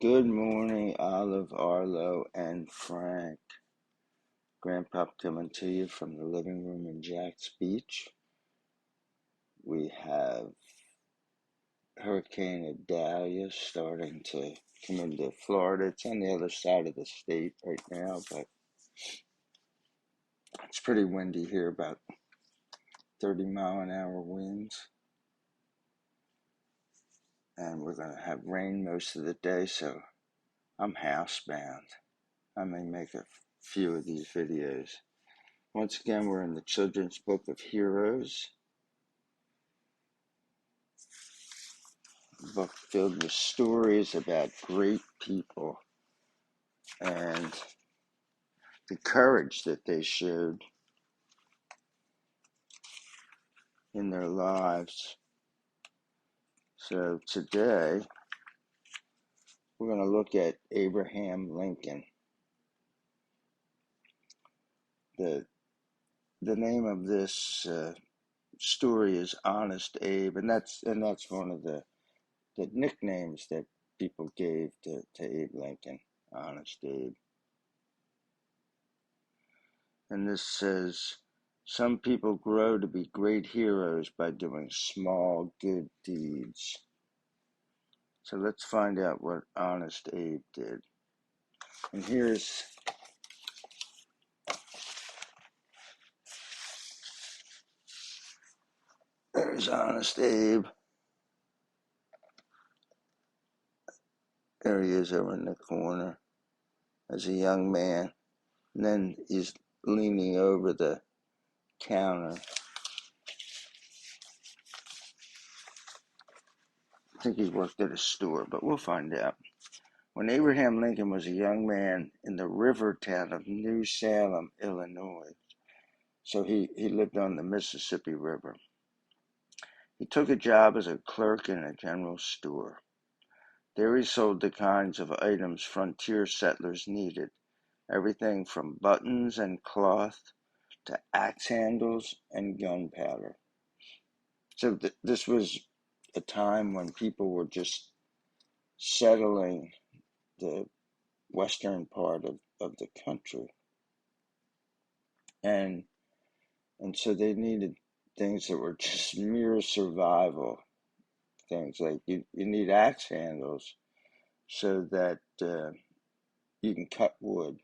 Good morning, Olive, Arlo, and Frank. Grandpa coming to you from the living room in Jack's Beach. We have Hurricane Idalia starting to come into Florida. It's on the other side of the state right now, but it's pretty windy here, about 30-mile-an-hour winds. And we're going to have rain most of the day, so I'm housebound. I may make a few of these videos. Once again, we're in the Children's Book of Heroes, a book filled with stories about great people and the courage that they showed in their lives. So today, we're going to look at Abraham Lincoln. The name of this story is Honest Abe, and that's one of the nicknames that people gave to Abe Lincoln, Honest Abe. And this says, some people grow to be great heroes by doing small good deeds. So let's find out what Honest Abe did. And there's Honest Abe. There he is over in the corner as a young man. And then he's leaning over the counter. I think he worked at a store, but we'll find out. When Abraham Lincoln was a young man in the river town of New Salem, Illinois, so he lived on the Mississippi River, he took a job as a clerk in a general store. There he sold the kinds of items frontier settlers needed, everything from buttons and cloth to axe handles and gunpowder. So this was a time when people were just settling the western part of the country. And so they needed things that were just mere survival things. Like you need axe handles so that you can cut wood,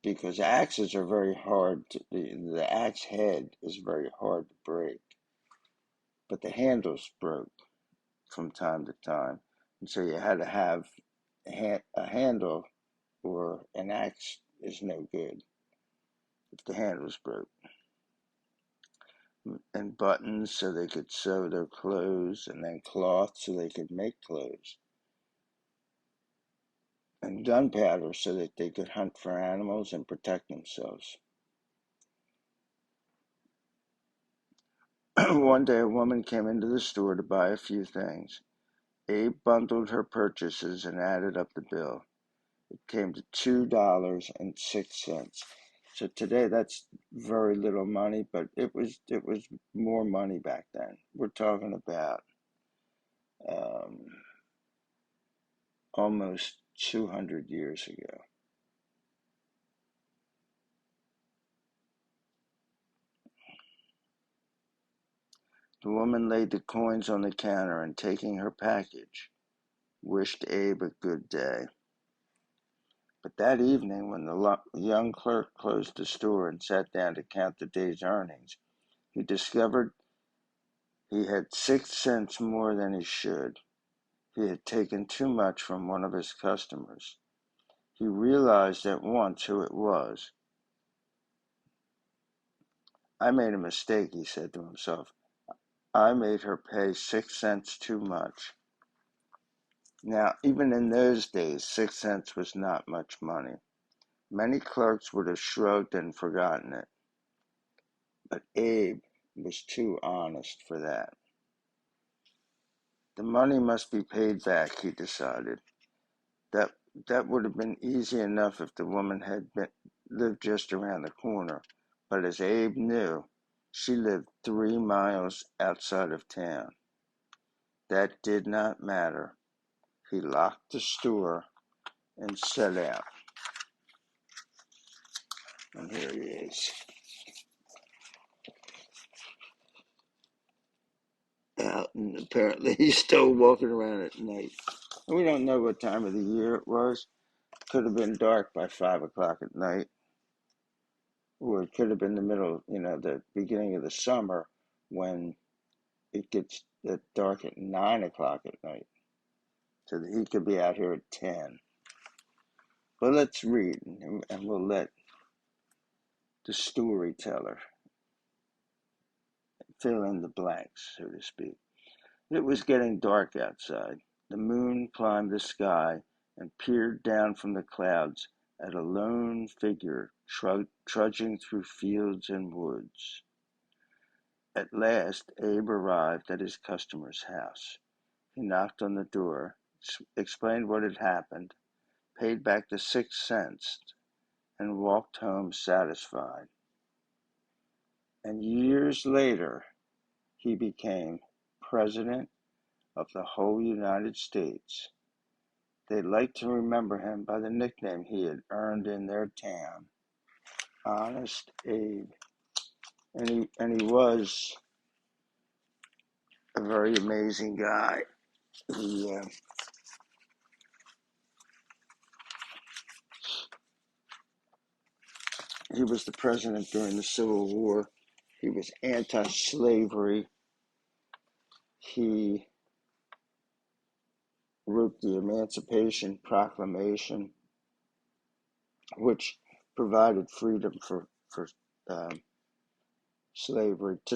because axes are very hard the axe head is very hard to break, but the handles broke from time to time, and so you had to have a handle, or an axe is no good if the handles broke. And buttons so they could sew their clothes, and then cloth so they could make clothes, and gunpowder so that they could hunt for animals and protect themselves. One day a woman came into the store to buy a few things. Abe bundled her purchases and added up the bill. It came to $2.06. So today that's very little money, but it was more money back then. We're talking about almost 200 years ago. The woman laid the coins on the counter and, taking her package, wished Abe a good day. But that evening, when the young clerk closed the store and sat down to count the day's earnings, he discovered he had 6 cents more than he should. He had taken too much from one of his customers. He realized at once who it was. I made a mistake, he said to himself. I made her pay 6 cents too much. Now, even in those days, 6 cents was not much money. Many clerks would have shrugged and forgotten it. But Abe was too honest for that. The money must be paid back, he decided. That would have been easy enough if the woman had lived just around the corner. But as Abe knew, she lived 3 miles outside of town. That did not matter. he locked the store and set out. And here he is. Out, and apparently he's still walking around at night. And we don't know what time of the year it was. Could have been dark by 5 o'clock at night, or it could have been the middle, the beginning of the summer when it gets dark at 9 o'clock at night. So that he could be out here at 10. But let's read, and we'll let the storyteller fill in the blanks, so to speak. It was getting dark outside. The moon climbed the sky and peered down from the clouds at a lone figure trudging through fields and woods. At last, Abe arrived at his customer's house. He knocked on the door, explained what had happened, paid back the 6 cents, and walked home satisfied. And years later, he became president of the whole United States. They'd like to remember him by the nickname he had earned in their town, Honest Abe. And he was a very amazing guy. He was the president during the Civil War. He was anti-slavery. He wrote the Emancipation Proclamation, which provided freedom for slavery to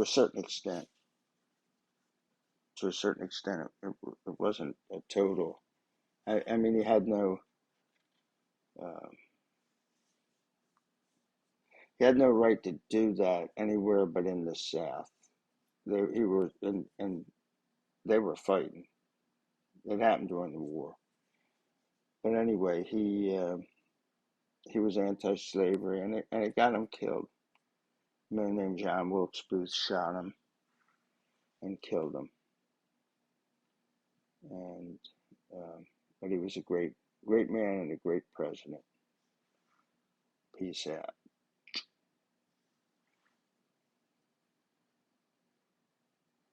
a certain extent. To a certain extent, it wasn't a total. I mean, he had no right to do that anywhere but in the South. They were fighting. It happened during the war. But anyway, he was anti-slavery, and it got him killed. A man named John Wilkes Booth shot him and killed him. And but he was a great man and a great president. Peace out.